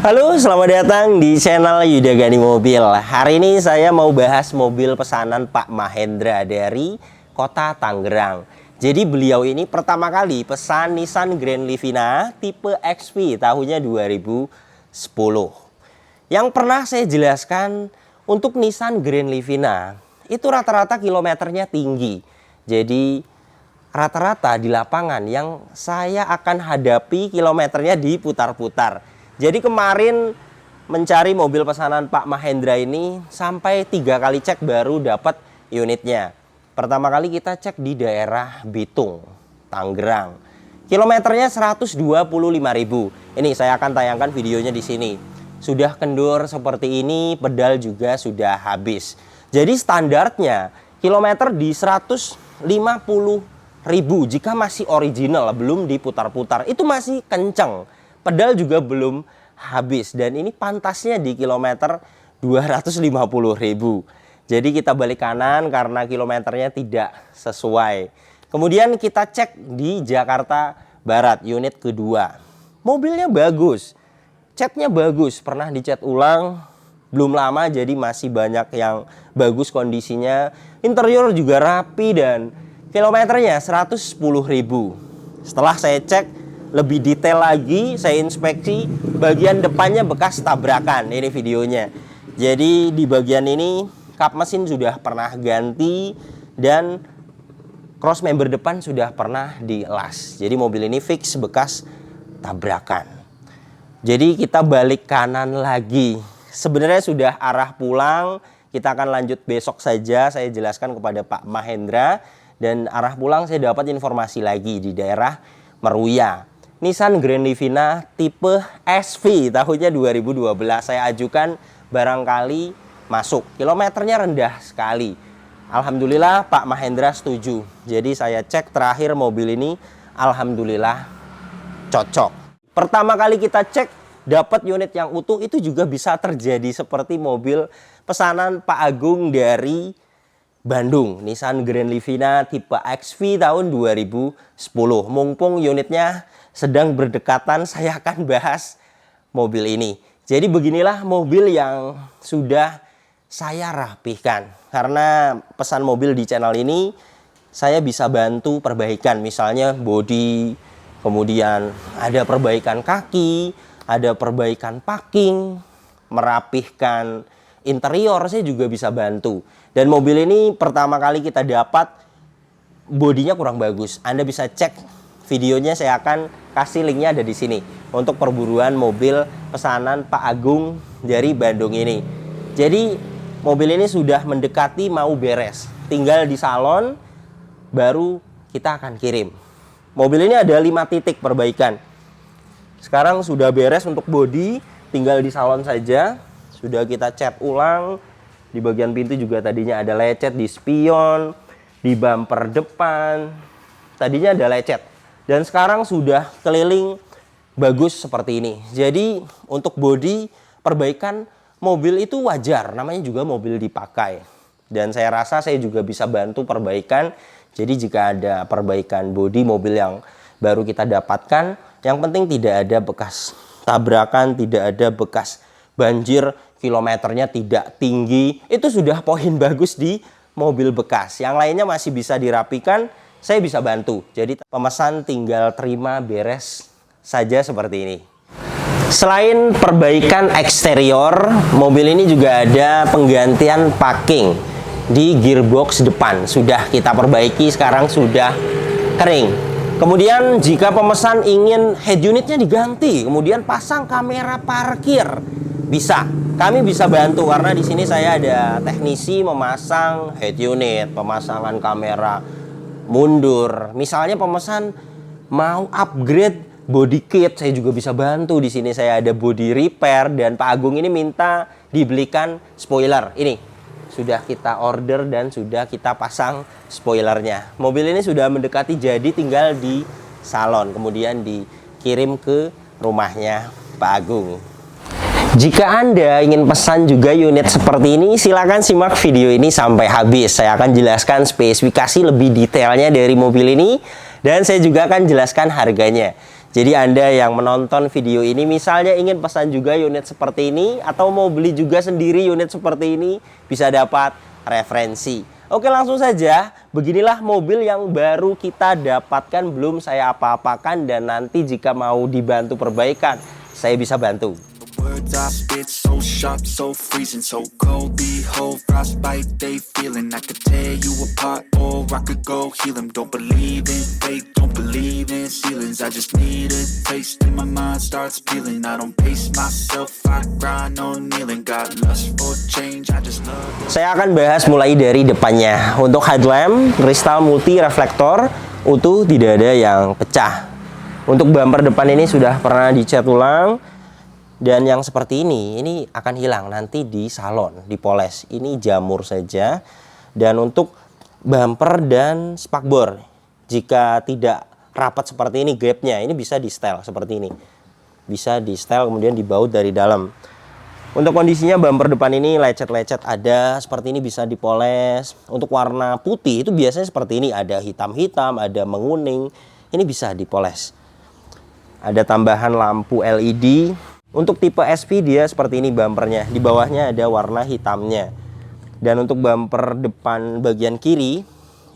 Halo, selamat datang di channel Yuda Gani Mobil. Hari ini saya mau bahas mobil pesanan Pak Mahendra dari Kota Tangerang. Jadi beliau ini pertama kali pesan Nissan Grand Livina tipe XV tahunnya 2010. Yang pernah saya jelaskan, untuk Nissan Grand Livina itu rata-rata kilometernya tinggi. Jadi rata-rata di lapangan yang saya akan hadapi kilometernya diputar-putar. Jadi kemarin mencari mobil pesanan Pak Mahendra ini sampai 3 kali cek baru dapat unitnya. Pertama kali kita cek di daerah Bitung, Tangerang. Kilometernya 125.000. Ini saya akan tayangkan videonya di sini. Sudah kendur seperti ini, pedal juga sudah habis. Jadi standarnya kilometer di 150.000 jika masih original, belum diputar-putar. Itu masih kenceng. Pedal juga belum habis dan ini pantasnya di kilometer 250.000. Jadi kita balik kanan karena kilometernya tidak sesuai. Kemudian kita cek di Jakarta Barat, unit kedua. Mobilnya bagus, catnya bagus, pernah dicat ulang, belum lama jadi masih banyak yang bagus kondisinya. Interior juga rapi dan kilometernya 110.000. Setelah saya cek lebih detail lagi, saya inspeksi bagian depannya bekas tabrakan. Ini videonya. Jadi di bagian ini kap mesin sudah pernah ganti dan cross member depan sudah pernah dielas. Jadi mobil ini fix bekas tabrakan. Jadi kita balik kanan lagi. Sebenarnya sudah arah pulang. Kita akan lanjut besok saja. Saya jelaskan kepada Pak Mahendra. Dan arah pulang saya dapat informasi lagi di daerah Meruya. Nissan Grand Livina tipe SV tahunnya 2012 saya ajukan, barangkali masuk. Kilometernya rendah sekali. Alhamdulillah Pak Mahendra setuju. Jadi saya cek terakhir mobil ini, alhamdulillah cocok. Pertama kali kita cek dapat unit yang utuh, itu juga bisa terjadi seperti mobil pesanan Pak Agung dari Bandung. Nissan Grand Livina tipe XV tahun 2010. Mumpung unitnya sedang berdekatan, saya akan bahas mobil ini. Jadi beginilah mobil yang sudah saya rapihkan. Karena pesan mobil di channel ini, saya bisa bantu perbaikan. Misalnya bodi, kemudian ada perbaikan kaki, ada perbaikan parking, merapihkan interior, saya juga bisa bantu. Dan mobil ini pertama kali kita dapat, bodinya kurang bagus. Anda bisa cek videonya, saya akan kasih linknya ada di sini untuk perburuan mobil pesanan Pak Agung dari Bandung ini. Jadi mobil ini sudah mendekati mau beres, tinggal di salon baru kita akan kirim. Mobil ini ada 5 titik perbaikan. Sekarang sudah beres untuk bodi, tinggal di salon saja. Sudah kita cat ulang. Di bagian pintu juga tadinya ada lecet, di spion, di bumper depan tadinya ada lecet. Dan sekarang sudah keliling bagus seperti ini. Jadi untuk bodi perbaikan mobil itu wajar, namanya juga mobil dipakai. Dan saya rasa saya juga bisa bantu perbaikan. Jadi jika ada perbaikan bodi mobil yang baru kita dapatkan, yang penting tidak ada bekas tabrakan, tidak ada bekas banjir, kilometernya tidak tinggi. Itu sudah poin bagus di mobil bekas. Yang lainnya masih bisa dirapikan, saya bisa bantu. Jadi pemesan tinggal terima beres saja seperti ini. Selain perbaikan eksterior, mobil ini juga ada penggantian parking di gearbox depan. Sudah kita perbaiki, sekarang sudah kering. Kemudian jika pemesan ingin head unitnya diganti, kemudian pasang kamera parkir, bisa. Kami bisa bantu karena di sini saya ada teknisi memasang head unit, pemasangan kamera mundur. Misalnya pemesan mau upgrade body kit, saya juga bisa bantu. Di sini saya ada body repair dan Pak Agung ini minta dibelikan spoiler. Ini sudah kita order dan sudah kita pasang spoilernya. Mobil ini sudah mendekati jadi, tinggal di salon kemudian dikirim ke rumahnya Pak Agung. Jika Anda ingin pesan juga unit seperti ini, silakan simak video ini sampai habis. Saya akan jelaskan spesifikasi lebih detailnya dari mobil ini dan saya juga akan jelaskan harganya. Jadi Anda yang menonton video ini misalnya ingin pesan juga unit seperti ini atau mau beli juga sendiri unit seperti ini, bisa dapat referensi. Oke, langsung saja. Beginilah mobil yang baru kita dapatkan, belum saya apa-apakan, dan nanti jika mau dibantu perbaikan, saya bisa bantu. Words I spit so sharp, so freezing, so cold. Behold, frostbite they feeling. I could tear you apart, or I could go heal them. Don't believe in fate, don't believe in ceilings. I just need a taste and my mind starts peeling. I don't pace myself, I grind on kneeling. Got lust for change, I just love it. Saya akan bahas mulai dari depannya. Untuk headlamp, kristal multi reflektor utuh, tidak ada yang pecah. Untuk bumper depan ini sudah pernah dicat ulang. Dan yang seperti ini akan hilang nanti di salon, dipoles. Ini jamur saja. Dan untuk bumper dan spakbor, jika tidak rapat seperti ini gapnya, ini bisa di setel seperti ini. Bisa di setel kemudian dibaut dari dalam. Untuk kondisinya bumper depan ini lecet-lecet ada, seperti ini bisa dipoles. Untuk warna putih itu biasanya seperti ini, ada hitam-hitam, ada menguning. Ini bisa dipoles. Ada tambahan lampu LED. Untuk tipe SP dia seperti ini bumpernya, di bawahnya ada warna hitamnya. Dan untuk bumper depan bagian kiri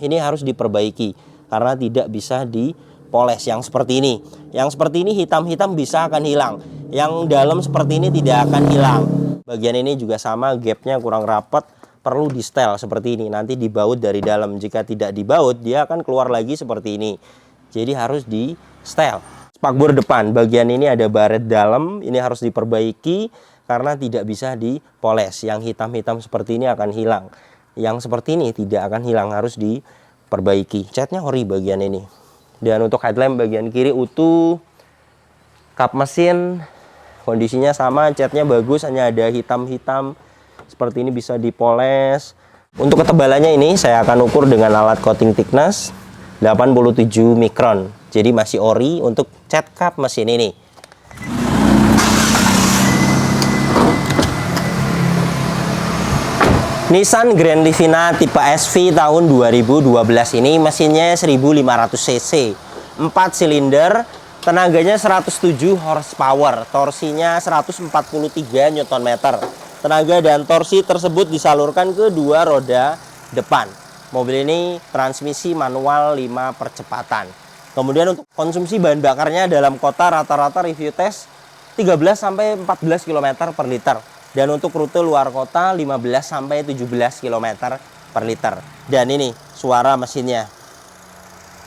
ini harus diperbaiki karena tidak bisa dipoles yang seperti ini. Yang seperti ini hitam-hitam bisa akan hilang. Yang dalam seperti ini tidak akan hilang. Bagian ini juga sama, gapnya kurang rapat, perlu di setel seperti ini. Nanti dibaut dari dalam. Jika tidak dibaut dia akan keluar lagi seperti ini. Jadi harus di setel. Spakbor depan, bagian ini ada baret dalam, ini harus diperbaiki karena tidak bisa dipoles. Yang hitam-hitam seperti ini akan hilang. Yang seperti ini tidak akan hilang, harus diperbaiki. Catnya ori bagian ini. Dan untuk headlamp bagian kiri utuh. Kap mesin kondisinya sama, catnya bagus, hanya ada hitam-hitam. Seperti ini bisa dipoles. Untuk ketebalannya ini saya akan ukur dengan alat coating thickness 87 mikron. Jadi masih ori untuk cat kap mesin ini. Nissan Grand Livina tipe SV tahun 2012 ini mesinnya 1500 cc, 4 silinder, tenaganya 107 horsepower, torsinya 143 Nm. Tenaga dan torsi tersebut disalurkan ke dua roda depan. Mobil ini transmisi manual 5 percepatan. Kemudian untuk konsumsi bahan bakarnya dalam kota rata-rata review tes 13-14 km per liter. Dan untuk rute luar kota 15-17 km per liter. Dan ini suara mesinnya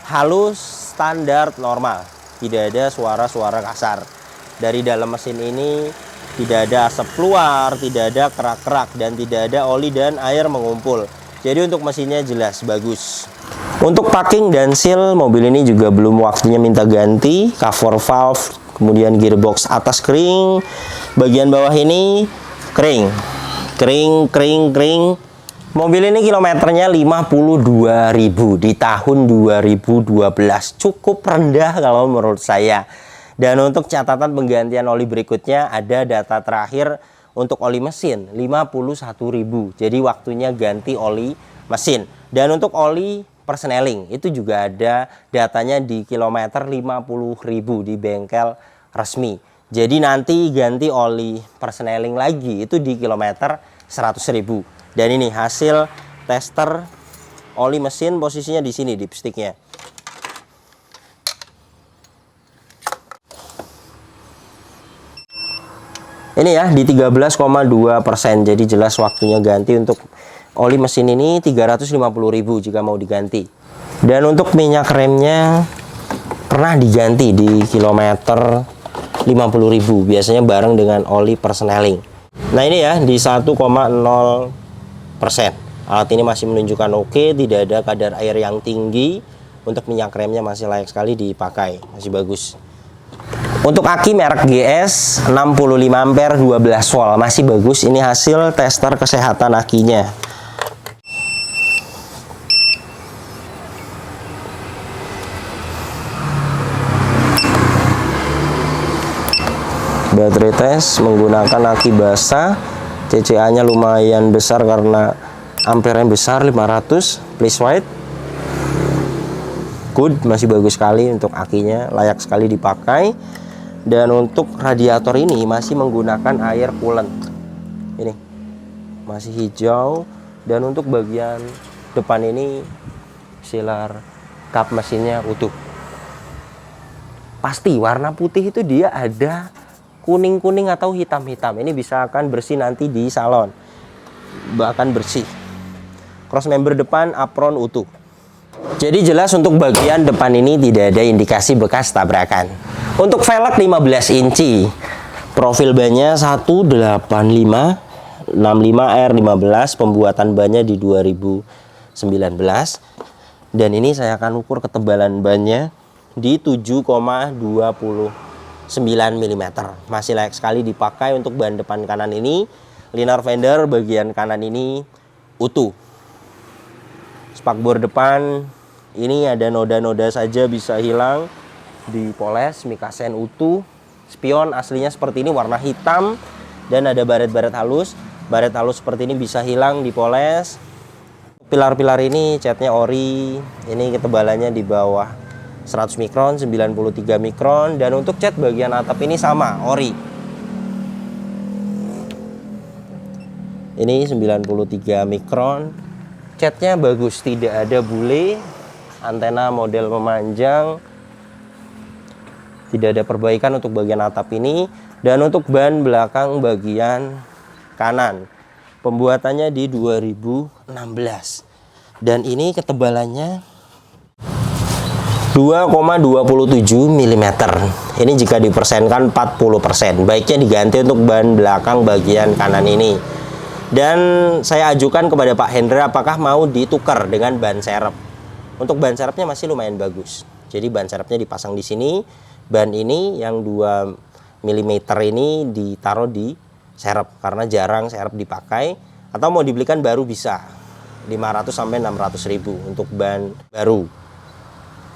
halus, standar, normal. Tidak ada suara-suara kasar. Dari dalam mesin ini tidak ada asap keluar, tidak ada kerak-kerak, dan tidak ada oli dan air mengumpul. Jadi untuk mesinnya jelas, bagus. Untuk packing dan seal mobil ini juga belum waktunya minta ganti. Cover valve, kemudian gearbox atas kering, bagian bawah ini kering. Mobil ini kilometernya 52.000 di tahun 2012. Cukup rendah kalau menurut saya. Dan untuk catatan penggantian oli berikutnya ada data terakhir untuk oli mesin 51.000. Jadi waktunya ganti oli mesin. Dan untuk oli persneling itu juga ada datanya di kilometer 50.000 di bengkel resmi. Jadi nanti ganti oli persneling lagi itu di kilometer 100.000. Dan ini hasil tester oli mesin, posisinya di sini dipstiknya. Ini ya di 13,2%. Jadi jelas waktunya ganti untuk oli mesin ini 350.000 jika mau diganti. Dan untuk minyak remnya pernah diganti di kilometer 50.000 biasanya bareng dengan oli persneling. Nah ini ya di 1,0%. Alat ini masih menunjukkan oke, tidak ada kadar air yang tinggi. Untuk minyak remnya masih layak sekali dipakai, masih bagus. Untuk aki merek GS 65 ampere 12 volt masih bagus. Ini hasil tester kesehatan akinya. Baterai tes menggunakan aki basah. CCA nya lumayan besar karena ampernya besar 500. Please white. good, masih bagus sekali untuk akinya, layak sekali dipakai. Dan untuk radiator ini masih menggunakan air coolant. Ini masih hijau. Dan untuk bagian depan ini sealer kap mesinnya utuh. Pasti warna putih itu dia ada kuning-kuning atau hitam-hitam. Ini bisa akan bersih nanti di salon. Bahkan bersih. Cross member depan apron utuh. Jadi jelas untuk bagian depan ini tidak ada indikasi bekas tabrakan. Untuk velg 15 inci. Profil bannya 185/65R15. Pembuatan bannya di 2019. Dan ini saya akan ukur ketebalan bannya di 7,29 mm. Masih layak sekali dipakai untuk ban depan kanan ini. Linear fender bagian kanan ini utuh. Spakbor depan ini ada noda-noda saja bisa hilang, dipoles, mikasen utuh. Spion aslinya seperti ini warna hitam dan ada baret-baret halus. Baret halus seperti ini bisa hilang, dipoles. Pilar-pilar ini catnya ori. Ini ketebalannya di bawah 100 mikron, 93 mikron. Dan untuk cat bagian atap ini sama, ori. Ini 93 mikron. Catnya bagus, tidak ada bule. Antena model memanjang. Tidak ada perbaikan untuk bagian atap ini. Dan untuk ban belakang bagian kanan, pembuatannya di 2016. Dan ini ketebalannya 2,27 mm. Ini jika dipersenkan 40%. Baiknya diganti untuk ban belakang bagian kanan ini. Dan saya ajukan kepada Pak Hendra apakah mau ditukar dengan ban serep. Untuk ban serepnya masih lumayan bagus. Jadi ban serepnya dipasang di sini. Ban ini yang 2 mm ini ditaruh di serep karena jarang serep dipakai. Atau mau dibelikan baru bisa. 500 sampai 600 ribu untuk ban baru.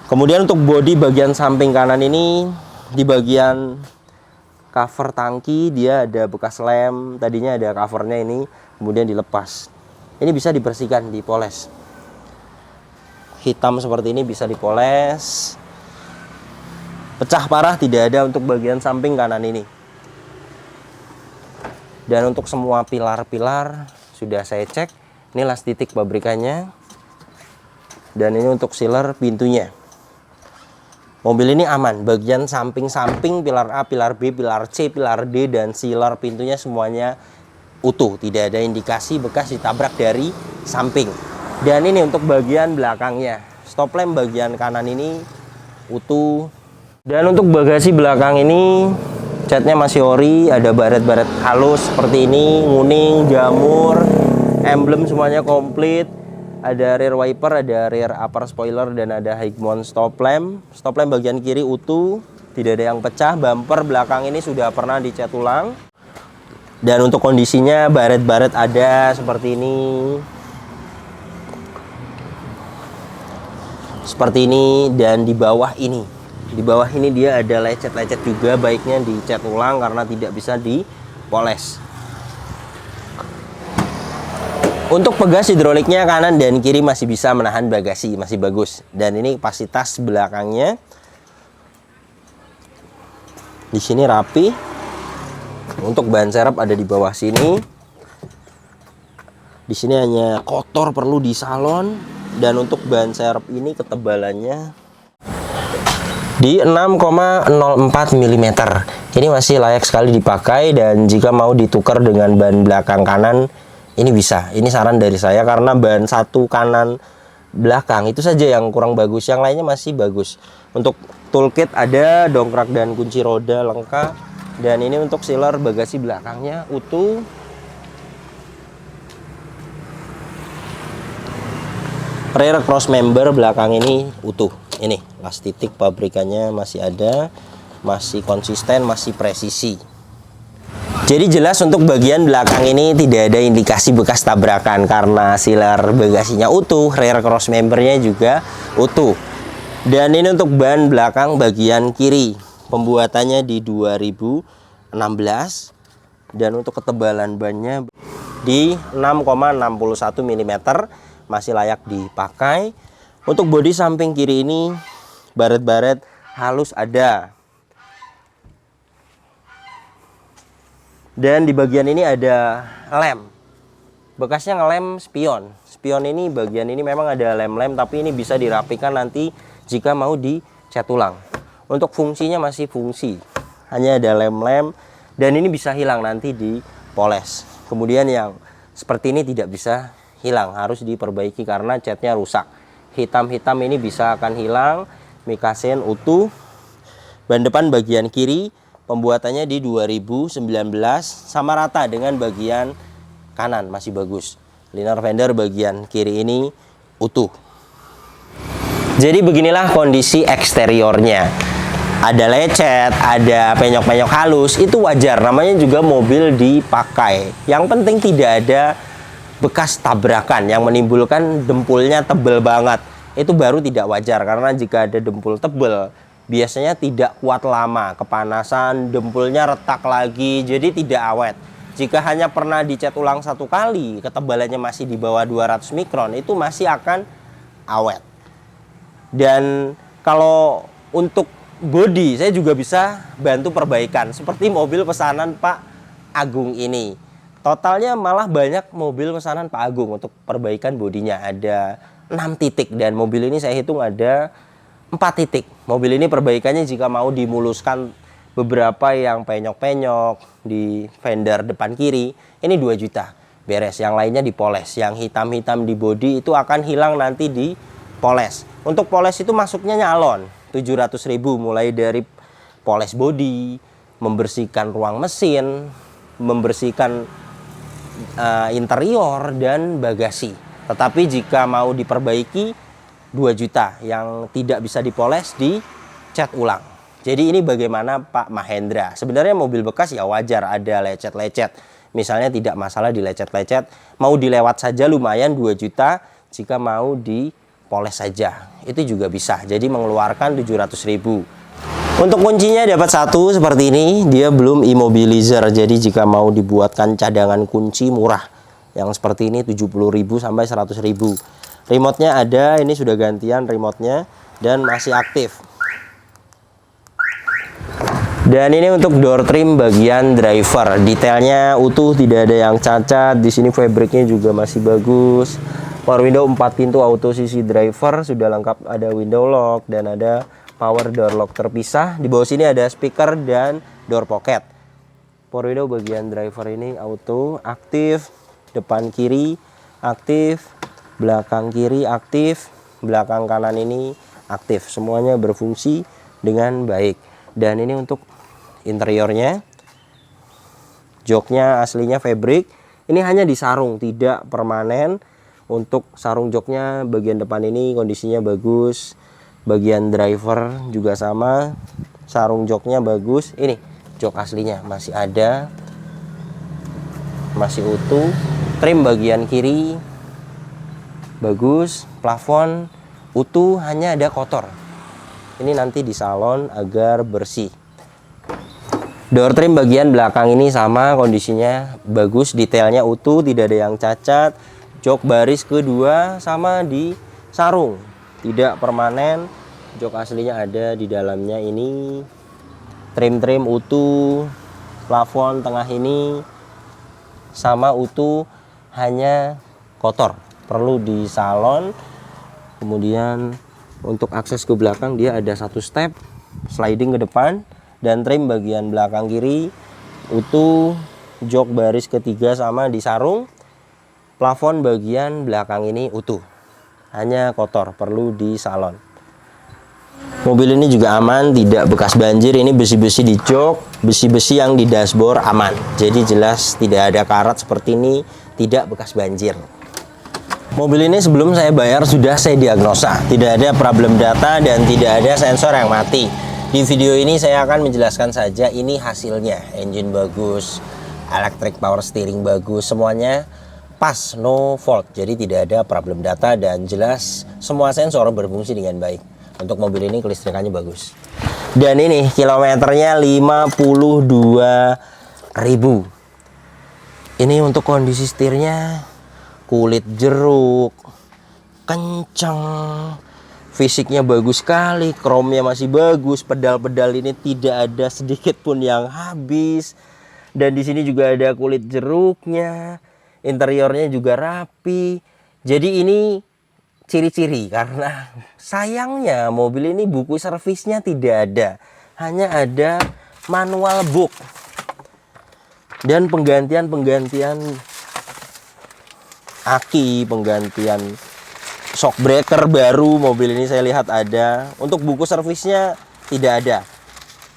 Kemudian untuk bodi bagian samping kanan ini, di bagian cover tangki dia ada bekas lem. Tadinya ada covernya ini, kemudian dilepas. Ini bisa dibersihkan, dipoles. Hitam seperti ini bisa dipoles. Pecah parah tidak ada untuk bagian samping kanan ini. Dan untuk semua pilar-pilar sudah saya cek. Inilah titik pabrikannya. Dan ini untuk sealer pintunya. Mobil ini aman, bagian samping-samping, pilar A, pilar B, pilar C, pilar D, dan sealer pintunya semuanya utuh. Tidak ada indikasi bekas ditabrak dari samping. Dan ini untuk bagian belakangnya. Stop lamp bagian kanan ini utuh. Dan untuk bagasi belakang ini, catnya masih ori, ada baret-baret halus seperti ini, kuning, jamur, emblem semuanya komplit. Ada rear wiper, ada rear upper spoiler, dan ada high mount stop lamp. Stop lamp bagian kiri utuh, tidak ada yang pecah. Bumper belakang ini sudah pernah dicat ulang. Dan untuk kondisinya baret-baret ada seperti ini. Seperti ini, dan di bawah ini. Di bawah ini dia ada lecet-lecet juga, baiknya dicat ulang karena tidak bisa dipoles. Untuk pegas hidroliknya kanan dan kiri masih bisa menahan bagasi, masih bagus. Dan ini kapasitas belakangnya di sini rapi. Untuk ban serep ada di bawah sini. Di sini hanya kotor perlu di salon. Dan untuk ban serep ini ketebalannya di 6,04 mm. Ini masih layak sekali dipakai, dan jika mau ditukar dengan ban belakang kanan ini bisa. Ini saran dari saya karena ban satu kanan belakang itu saja yang kurang bagus, yang lainnya masih bagus. Untuk toolkit ada, dongkrak dan kunci roda lengkap. Dan ini untuk sealer bagasi belakangnya utuh. Rear cross member belakang ini utuh. Ini las titik pabrikannya masih ada, masih konsisten, masih presisi. Jadi jelas untuk bagian belakang ini tidak ada indikasi bekas tabrakan karena sealer bagasinya utuh, rear cross membernya juga utuh. Dan ini untuk ban belakang bagian kiri, pembuatannya di 2016. Dan untuk ketebalan bannya di 6,61 mm, masih layak dipakai. Untuk bodi samping kiri ini baret-baret halus ada. Dan di bagian ini ada lem. Bekasnya ngelem spion. Spion ini bagian ini memang ada lem-lem, tapi ini bisa dirapikan nanti jika mau dicat ulang. Untuk fungsinya masih fungsi. Hanya ada lem-lem dan ini bisa hilang nanti dipoles. Kemudian yang seperti ini tidak bisa hilang, harus diperbaiki karena catnya rusak. Hitam-hitam ini bisa akan hilang. Mikasen utuh. Ban depan bagian kiri pembuatannya di 2019 sama rata dengan bagian kanan, masih bagus. Liner fender bagian kiri ini utuh. Jadi beginilah kondisi eksteriornya. Ada lecet, ada penyok-penyok halus, itu wajar, namanya juga mobil dipakai. Yang penting tidak ada bekas tabrakan yang menimbulkan dempulnya tebel banget. Itu baru tidak wajar, karena jika ada dempul tebel biasanya tidak kuat lama, kepanasan, dempulnya retak lagi, jadi tidak awet. Jika hanya pernah dicat ulang 1 kali, ketebalannya masih di bawah 200 mikron, itu masih akan awet. Dan kalau untuk bodi, saya juga bisa bantu perbaikan seperti mobil pesanan Pak Agung ini. Totalnya malah banyak mobil pesanan Pak Agung untuk perbaikan bodinya. Ada 6 titik dan mobil ini saya hitung ada 4 titik. Mobil ini perbaikannya jika mau dimuluskan beberapa yang penyok-penyok di fender depan kiri, ini 2 juta. Beres, yang lainnya dipoles. Yang hitam-hitam di bodi itu akan hilang nanti dipoles. Untuk poles itu masuknya nyalon. 700.000 mulai dari poles bodi, membersihkan ruang mesin, membersihkan interior dan bagasi. Tetapi jika mau diperbaiki 2 juta yang tidak bisa dipoles dicat ulang. Jadi ini bagaimana Pak Mahendra. Sebenarnya mobil bekas ya wajar ada lecet-lecet. Misalnya tidak masalah dilecet-lecet, mau dilewat saja lumayan 2 juta, jika mau dipoles saja itu juga bisa. Jadi mengeluarkan 700.000. Untuk kuncinya dapat 1 seperti ini, dia belum immobilizer. Jadi jika mau dibuatkan cadangan kunci murah yang seperti ini 70.000 sampai 100.000. Remote-nya ada, ini sudah gantian remote-nya dan masih aktif. Dan ini untuk door trim bagian driver, detailnya utuh, tidak ada yang cacat. Di sini fabriknya juga masih bagus. Power window 4 pintu auto sisi driver sudah lengkap, ada window lock dan ada power door lock terpisah. Di bawah sini ada speaker dan door pocket. Power window bagian driver ini auto aktif, depan kiri aktif, belakang kiri aktif, belakang kanan ini aktif. Semuanya berfungsi dengan baik. Dan ini untuk interiornya, joknya aslinya fabric. Ini hanya disarung, tidak permanen. Untuk sarung joknya bagian depan ini kondisinya bagus. Bagian driver juga sama, sarung joknya bagus. Ini jok aslinya masih ada, masih utuh. Trim bagian kiri bagus, plafon utuh, hanya ada kotor. Ini nanti di salon agar bersih. Door trim bagian belakang ini sama, kondisinya bagus, detailnya utuh, tidak ada yang cacat. Jok baris kedua sama di sarung, tidak permanen. Jok aslinya ada di dalamnya ini. Trim-trim utuh, plafon tengah ini sama utuh, hanya kotor, perlu di salon. Kemudian untuk akses ke belakang dia ada 1 step sliding ke depan. Dan trim bagian belakang kiri utuh, jok baris ketiga sama di sarung. Plafon bagian belakang ini utuh, hanya kotor, perlu di salon. Mobil ini juga aman, tidak bekas banjir. Ini besi-besi di jok, besi-besi yang di dashboard aman. Jadi jelas tidak ada karat seperti ini, tidak bekas banjir. Mobil ini sebelum saya bayar sudah saya diagnosa, tidak ada problem data dan tidak ada sensor yang mati. Di video ini saya akan menjelaskan saja ini hasilnya. Engine bagus, electric power steering bagus, semuanya pas, no fault. Jadi tidak ada problem data dan jelas semua sensor berfungsi dengan baik. Untuk mobil ini kelistrikannya bagus. Dan ini kilometernya 52.000. Ini untuk kondisi setirnya kulit jeruk, kenceng, Fisiknya bagus sekali, chrome-nya masih bagus, pedal-pedal ini tidak ada sedikit pun yang habis. Dan di sini juga ada kulit jeruknya, interiornya juga rapi. Jadi ini ciri-ciri, karena sayangnya mobil ini buku servisnya tidak ada, hanya ada manual book dan penggantian aki, penggantian shock breaker baru. Mobil ini saya lihat ada. Untuk buku servisnya tidak ada,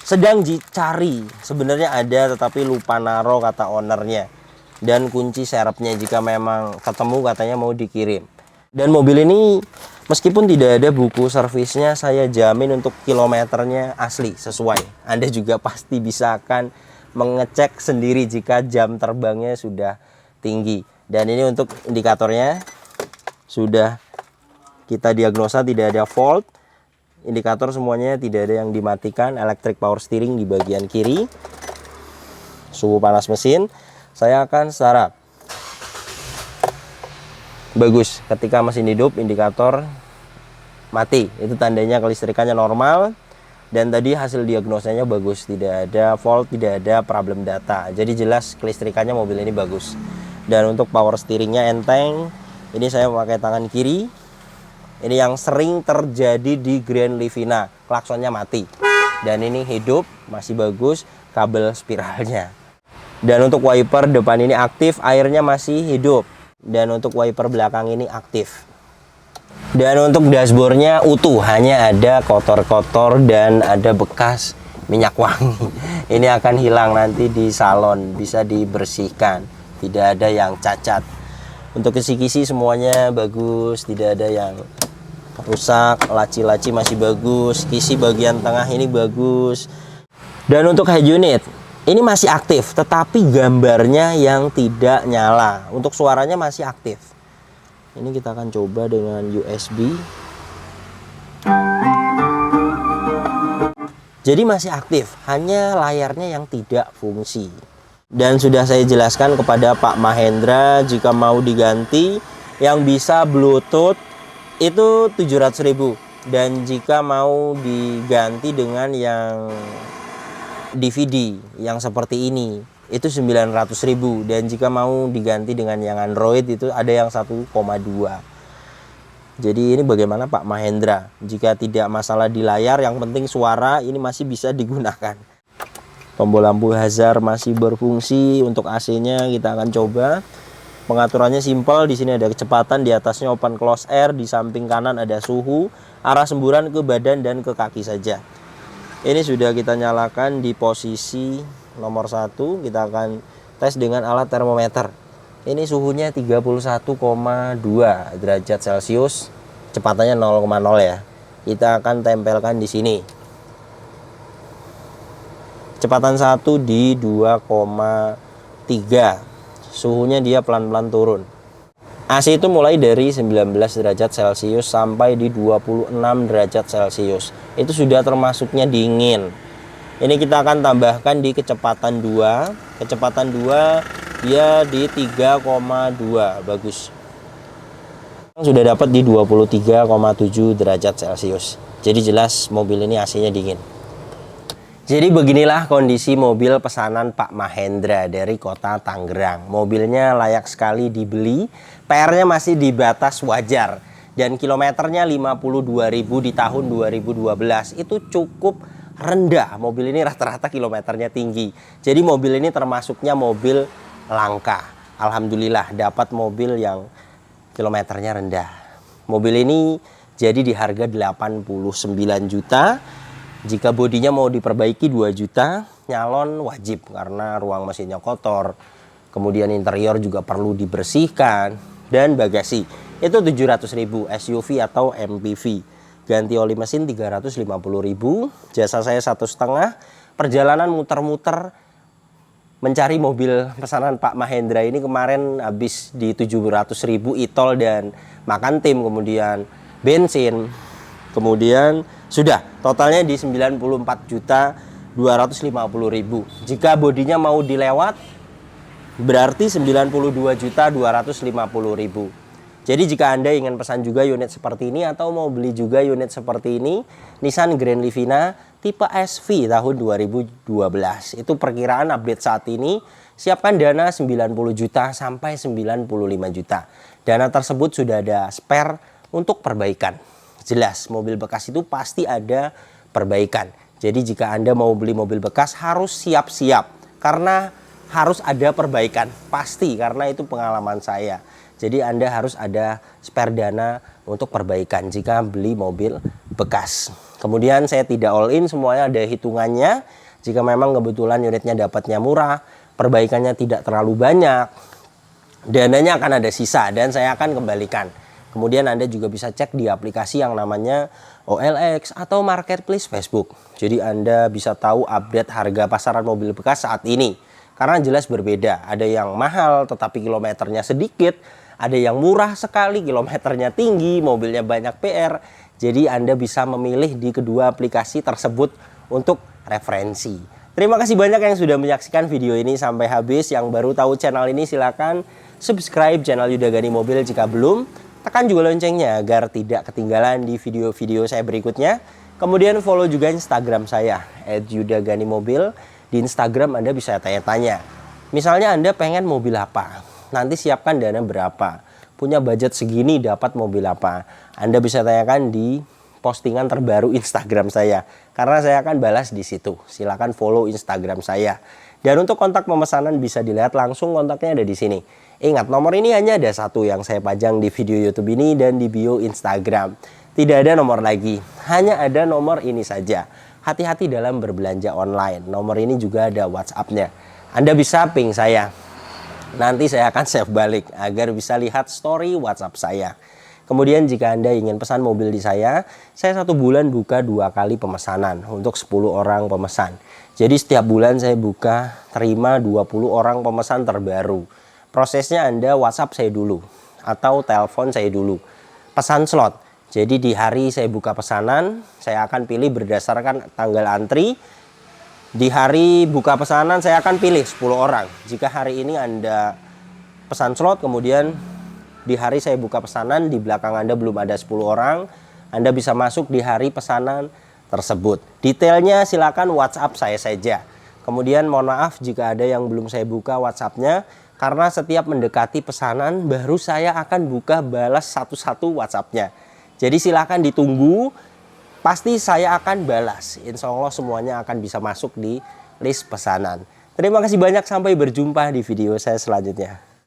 sedang dicari. Sebenarnya ada tetapi lupa naro kata ownernya, dan kunci serepnya jika memang ketemu katanya mau dikirim. Dan mobil ini meskipun tidak ada buku servisnya, saya jamin untuk kilometernya asli sesuai. Anda juga pasti bisa akan mengecek sendiri jika jam terbangnya sudah tinggi. Dan ini untuk indikatornya sudah kita diagnosa tidak ada fault. Indikator semuanya tidak ada yang dimatikan. Electric power steering di bagian kiri. Suhu panas mesin saya akan startup. Bagus, ketika mesin hidup indikator mati, itu tandanya kelistrikannya normal. Dan tadi hasil diagnosanya bagus, tidak ada fault, tidak ada problem data. Jadi jelas kelistrikannya mobil ini bagus. Dan untuk power steeringnya enteng. Ini saya memakai tangan kiri. Ini yang sering terjadi di Grand Livina, klaksonnya mati. Dan ini hidup, masih bagus, kabel spiralnya. Dan untuk wiper depan ini aktif, airnya masih hidup. Dan untuk wiper belakang ini aktif. Dan untuk dashboardnya utuh, hanya ada kotor-kotor dan ada bekas minyak wangi. Ini akan hilang nanti di salon, bisa dibersihkan, tidak ada yang cacat. Untuk kisi-kisi semuanya bagus, tidak ada yang rusak. Laci-laci masih bagus, kisi bagian tengah ini bagus. Dan untuk head unit ini masih aktif, tetapi gambarnya yang tidak nyala. Untuk suaranya masih aktif. Ini kita akan coba dengan USB. Jadi masih aktif, hanya layarnya yang tidak fungsi. Dan sudah saya jelaskan kepada Pak Mahendra, jika mau diganti yang bisa Bluetooth itu 700.000. Dan jika mau diganti dengan yang DVD yang seperti ini itu 900.000. Dan jika mau diganti dengan yang Android itu ada yang 1,2. Jadi ini bagaimana Pak Mahendra? Jika tidak masalah di layar, yang penting suara ini masih bisa digunakan. Tombol lampu hazard masih berfungsi. Untuk AC-nya kita akan coba. Pengaturannya simpel. Di sini ada kecepatan, di atasnya open close air, di samping kanan ada suhu, arah semburan ke badan dan ke kaki saja. Ini sudah kita nyalakan di posisi nomor 1. Kita akan tes dengan alat termometer. Ini suhunya 31,2 derajat Celcius. Kecepatannya 0,0 ya. Kita akan tempelkan di sini. Kecepatan 1 di 2,3. Suhunya dia pelan-pelan turun. AC itu mulai dari 19 derajat Celcius sampai di 26 derajat Celcius. Itu sudah termasuknya dingin. Ini kita akan tambahkan di kecepatan 2. Kecepatan 2 dia di 3,2. Bagus. Sudah dapat di 23,7 derajat Celcius. Jadi jelas mobil ini AC-nya dingin. Jadi beginilah kondisi mobil pesanan Pak Mahendra dari kota Tangerang. Mobilnya layak sekali dibeli. PR-nya masih di batas wajar. Dan kilometernya 52.000 di tahun 2012. Itu cukup rendah. Mobil ini rata-rata kilometernya tinggi. Jadi mobil ini termasuknya mobil langka. Alhamdulillah dapat mobil yang kilometernya rendah. Mobil ini jadi di harga 89 juta. Jika bodinya mau diperbaiki 2 juta, nyalon wajib karena ruang mesinnya kotor. Kemudian interior juga perlu dibersihkan. Dan bagasi itu 700.000 SUV atau MPV. Ganti oli mesin 350.000. Jasa saya 1,5. Perjalanan muter-muter mencari mobil pesanan Pak Mahendra ini kemarin habis di 700.000 e-tol dan makan tim, kemudian bensin. Kemudian sudah totalnya di 94.250.000. Jika bodinya mau dilewat berarti 92.250.000. Jadi jika Anda ingin pesan juga unit seperti ini atau mau beli juga unit seperti ini, Nissan Grand Livina tipe SV tahun 2012. Itu perkiraan update saat ini. Siapkan dana 90 juta sampai 95 juta. Dana tersebut sudah ada spare untuk perbaikan. Jelas mobil bekas itu pasti ada perbaikan. Jadi jika Anda mau beli mobil bekas harus siap-siap karena harus ada perbaikan. Pasti karena itu pengalaman saya. Jadi Anda harus ada spare dana untuk perbaikan jika beli mobil bekas. Kemudian saya tidak all in, semuanya ada hitungannya. Jika memang kebetulan unitnya dapatnya murah, perbaikannya tidak terlalu banyak, dananya akan ada sisa dan saya akan kembalikan. Kemudian Anda juga bisa cek di aplikasi yang namanya OLX atau Marketplace Facebook. Jadi Anda bisa tahu update harga pasaran mobil bekas saat ini. Karena jelas berbeda, ada yang mahal tetapi kilometernya sedikit, ada yang murah sekali, kilometernya tinggi, mobilnya banyak PR. Jadi Anda bisa memilih di kedua aplikasi tersebut untuk referensi. Terima kasih banyak yang sudah menyaksikan video ini sampai habis. Yang baru tahu channel ini silakan subscribe channel Yuda Gani Mobil jika belum. Tekan juga loncengnya agar tidak ketinggalan di video-video saya berikutnya. Kemudian follow juga Instagram saya @yudaganimobil. Di Instagram Anda bisa tanya-tanya. Misalnya Anda pengen mobil apa? Nanti siapkan dana berapa? Punya budget segini dapat mobil apa? Anda bisa tanyakan di postingan terbaru Instagram saya. Karena saya akan balas di situ. Silakan follow Instagram saya. Dan untuk kontak pemesanan bisa dilihat langsung, kontaknya ada di sini. Ingat, nomor ini hanya ada satu yang saya pajang di video YouTube ini dan di bio Instagram. Tidak ada nomor lagi. Hanya ada nomor ini saja. Hati-hati dalam berbelanja online. Nomor ini juga ada WhatsApp-nya. Anda bisa ping saya. Nanti saya akan save balik agar bisa lihat story WhatsApp saya. Kemudian jika Anda ingin pesan mobil di saya 1 bulan buka 2 kali pemesanan untuk 10 orang pemesan. Jadi setiap bulan saya buka terima 20 orang pemesan terbaru. Prosesnya Anda WhatsApp saya dulu atau telepon saya dulu. Pesan slot. Jadi di hari saya buka pesanan, saya akan pilih berdasarkan tanggal antri. Di hari buka pesanan saya akan pilih 10 orang. Jika hari ini Anda pesan slot, kemudian di hari saya buka pesanan, di belakang Anda belum ada 10 orang, Anda bisa masuk di hari pesanan tersebut. Detailnya silakan WhatsApp saya saja. Kemudian mohon maaf jika ada yang belum saya buka WhatsApp-nya, karena setiap mendekati pesanan baru saya akan buka balas satu-satu WhatsApp-nya. Jadi silakan ditunggu, pasti saya akan balas. Insya Allah semuanya akan bisa masuk di list pesanan. Terima kasih banyak, sampai berjumpa di video saya selanjutnya.